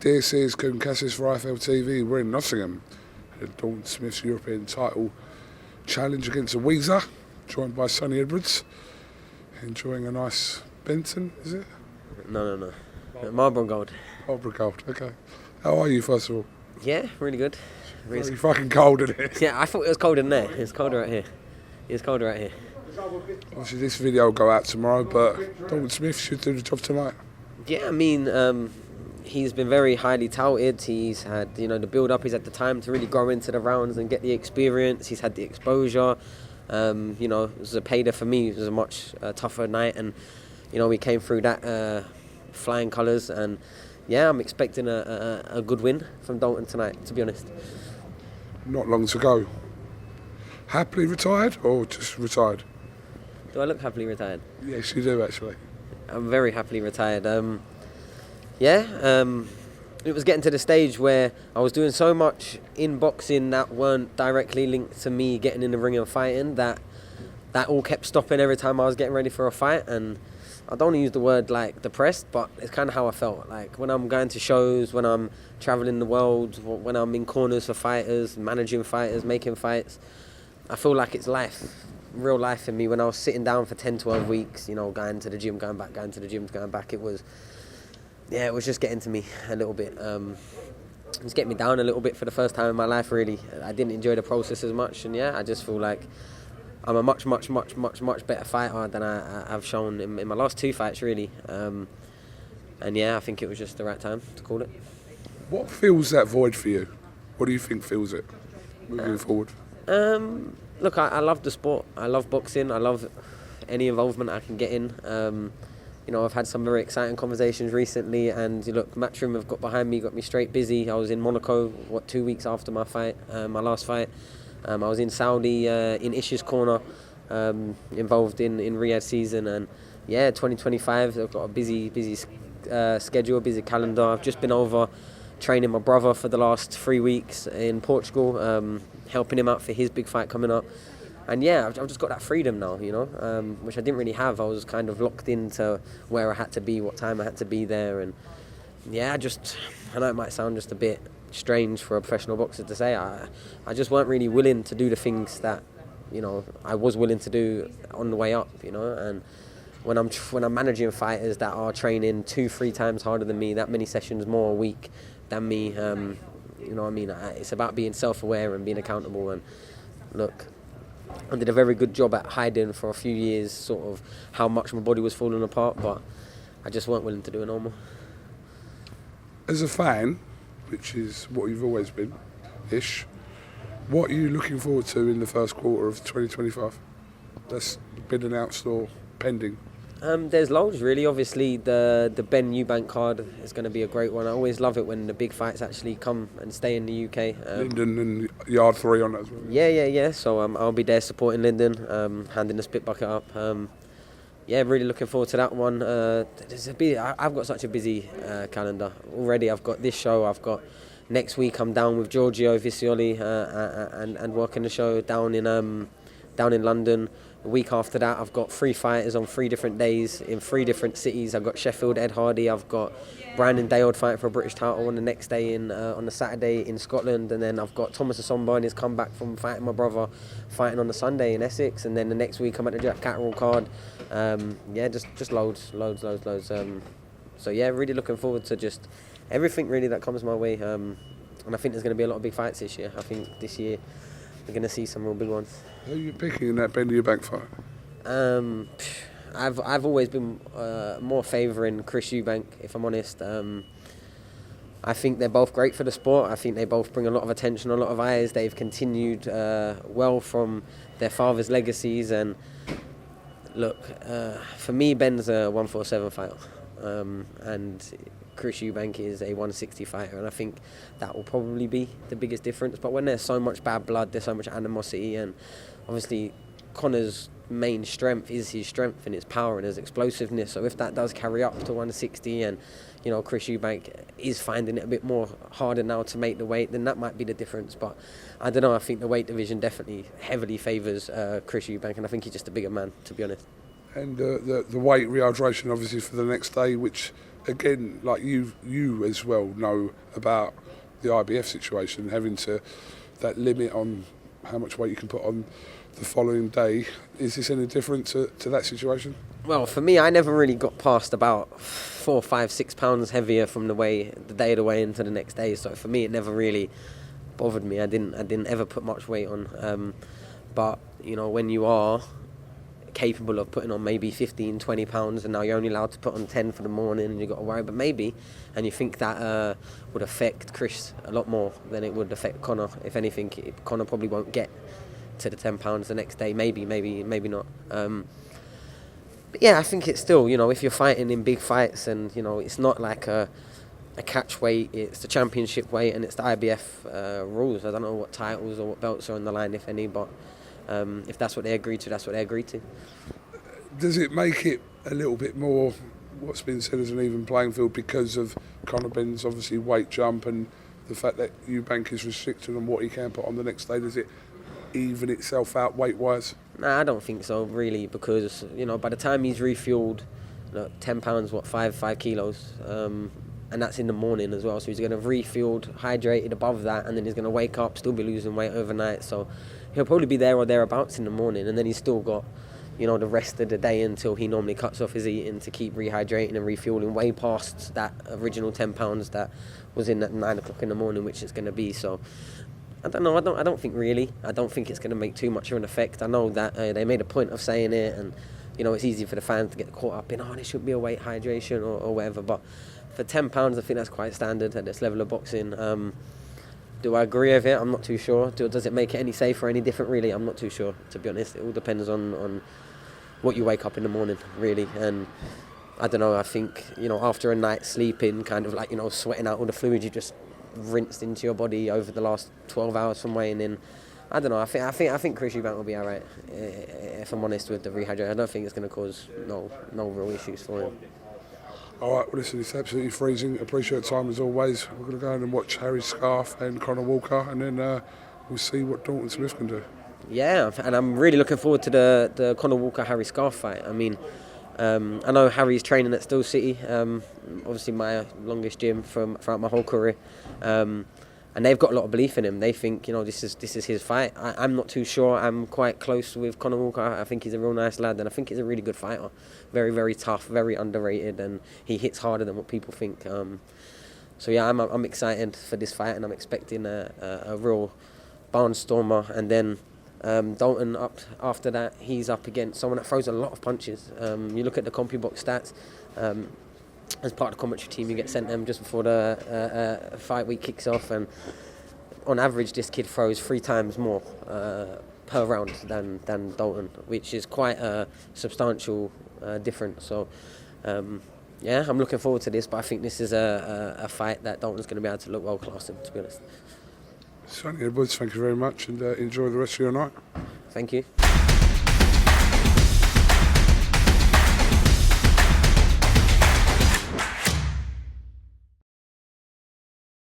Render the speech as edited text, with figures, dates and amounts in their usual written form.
This is Kugan Cassius for IFLTV. We're in Nottingham at Dalton Smith's European title challenge against a Weezer, joined by Sonny Edwards. Enjoying a nice Benton, is it? No. Marlborough Gold. Marlborough Gold, okay. How are you, first of all? Yeah, really good. Very fucking cold in here. Yeah, I thought it was colder in there. It's colder right here. It's colder right here. Obviously, this video will go out tomorrow, but Dalton Smith should do the job tonight. Yeah, I mean, he's been very highly touted. He's had, the build-up. He's had the time to really grow into the rounds and get the experience. He's had the exposure. It was a payday for me. It was a much tougher night, and we came through that flying colours. And yeah, I'm expecting a good win from Dalton tonight, to be honest. Not long to go. Happily retired or just retired? Do I look happily retired? Yes, you do, actually. I'm very happily retired. It was getting to the stage where I was doing so much in boxing that weren't directly linked to me getting in the ring and fighting that all kept stopping every time I was getting ready for a fight. And I don't want to use the word like depressed, but it's kind of how I felt. Like when I'm going to shows, when I'm traveling the world, when I'm in corners for fighters, managing fighters, making fights, I feel like it's life. Real life in me. When I was sitting down for 10, 12 weeks, going to the gym, going back, going to the gym, going back, it was just getting to me a little bit. It was getting me down a little bit for the first time in my life, really. I didn't enjoy the process as much, and I just feel like I'm a much better fighter than I've shown in my last two fights, really. I think it was just the right time to call it. What fills that void for you? What do you think fills it moving forward? Look, I love the sport. I love boxing. I love any involvement I can get in. I've had some very exciting conversations recently, and look, Matchroom have got behind me, got me straight busy. I was in Monaco, 2 weeks after my fight, my last fight. I was in Saudi, in Ish's corner, involved in Riyadh season, and 2025. I've got a busy schedule, busy calendar. I've just been over training my brother for the last 3 weeks in Portugal, helping him out for his big fight coming up. And I've just got that freedom now, which I didn't really have. I was kind of locked into where I had to be, what time I had to be there. And I know it might sound just a bit strange for a professional boxer to say, I just weren't really willing to do the things that, I was willing to do on the way up, And when I'm managing fighters that are training 2-3 times harder than me, that many sessions more a week than me, it's about being self-aware and being accountable. And look, I did a very good job at hiding for a few years sort of how much my body was falling apart, but I just weren't willing to do it no more. As a fan, which is what you've always been-ish, what are you looking forward to in the first quarter of 2025? That's been announced or pending? There's loads, really. Obviously, the Ben Eubank card is going to be a great one. I always love it when the big fights actually come and stay in the UK. Lyndon and Yard 3 on that as well. Yeah. So I'll be there supporting Lyndon, handing the spit bucket up. Really looking forward to that one. I've got such a busy calendar already. I've got this show. I've got next week. I'm down with Giorgio Visioli and working the show down in London. The week after that, I've got 3 fighters on 3 different days in 3 different cities. I've got Sheffield, Ed Hardy. I've got Brandon Dayold fighting for a British title on the next day on the Saturday in Scotland. And then I've got Thomas Asomba and he's come back from fighting my brother, fighting on the Sunday in Essex. And then the next week I'm at the Jack Catterall card. Just loads. Really looking forward to just everything really that comes my way. And I think there's going to be a lot of big fights this year. I think this year we're going to see some real big ones. Who are you picking in that Ben Eubank fight? I've always been more favouring Chris Eubank, if I'm honest. I think they're both great for the sport. I think they both bring a lot of attention, a lot of eyes. They've continued well from their father's legacies. And look, for me, Ben's a 147 fighter. And Chris Eubank is a 160 fighter, and I think that will probably be the biggest difference. But when there's so much bad blood, there's so much animosity, and obviously Conor's main strength is his strength and his power and his explosiveness. So if that does carry up to 160 and Chris Eubank is finding it a bit more harder now to make the weight, then that might be the difference. But I don't know, I think the weight division definitely heavily favours Chris Eubank, and I think he's just a bigger man, to be honest. And the weight rehydration obviously for the next day, which again, like you as well know about the IBF situation, having to that limit on how much weight you can put on the following day. Is this any different to that situation? Well, for me, I never really got past about 4, 5, 6 pounds heavier from the day of the weigh into the next day. So for me, it never really bothered me. I didn't ever put much weight on. But you know, when you are capable of putting on maybe 15, 20 pounds, and now you're only allowed to put on 10 for the morning, and you've got to worry, but maybe, and you think that would affect Chris a lot more than it would affect Conor. If anything, Conor probably won't get to the 10 pounds the next day. Maybe not. But yeah, I think it's still, you know, if you're fighting in big fights, and you know, it's not like a catch weight, it's the championship weight, and it's the IBF rules. I don't know what titles or what belts are on the line, if any, but if that's what they agree to, that's what they agree to. Does it make it a little bit more what's been said as an even playing field because of CONOR BENN's obviously weight jump and the fact that Eubank is restricted on what he can put on the next day? Does it even itself out weight-wise? Nah, I don't think so, really, because you know, by the time he's refueled, 10 pounds, 5 kilos, and that's in the morning as well. So he's going to have refueled, hydrated above that, and then he's going to wake up, still be losing weight overnight. So he'll probably be there or thereabouts in the morning, and then he's still got, you know, the rest of the day until he normally cuts off his eating to keep rehydrating and refueling way past that original 10 pounds that was in at 9 o'clock in the morning, which it's going to be. So I don't know. I don't think really. I don't think it's going to make too much of an effect. I know that they made a point of saying it, and you know, it's easy for the fans to get caught up in, there should be a weight hydration or whatever. But for 10 pounds, I think that's quite standard at this level of boxing. Do I agree with it? I'm not too sure. Does it make it any safer, any different? Really, I'm not too sure, to be honest. It all depends on what you wake up in the morning, really. And I don't know, I think, you know, after a night sleeping, kind of like, you know, sweating out all the fluid you just rinsed into your body over the last 12 hours from weighing in, I don't know, I think Chris Eubank will be alright, if I'm honest, with the rehydration. I don't think it's going to cause no real issues for him. Alright, well listen, it's absolutely freezing. Appreciate the time as always. We're going to go in and watch Harry Scarf and Conor Walker, and then we'll see what Dalton Smith can do. Yeah, and I'm really looking forward to the Conor Walker-Harry Scarf fight. I mean, I know Harry's training at Still City, obviously my longest gym throughout my whole career, and they've got a lot of belief in him. They think, you know, this is his fight. I'm not too sure. I'm quite close with Conor Walker. I think he's a real nice lad, and I think he's a really good fighter. Very, very tough, very underrated, and he hits harder than what people think. So yeah, I'm excited for this fight, and I'm expecting a real barnstormer. And then Dalton up after that, he's up against someone that throws a lot of punches. You look at the CompuBox stats. As part of the commentary team, you get sent them just before the fight week kicks off, and on average this kid throws 3 times more per round than Dalton, which is quite a substantial difference. So yeah, I'm looking forward to this, but I think this is a fight that Dalton's going to be able to look well classed in, to be honest. Sonny Edwards, thank you very much, and enjoy the rest of your night. Thank you.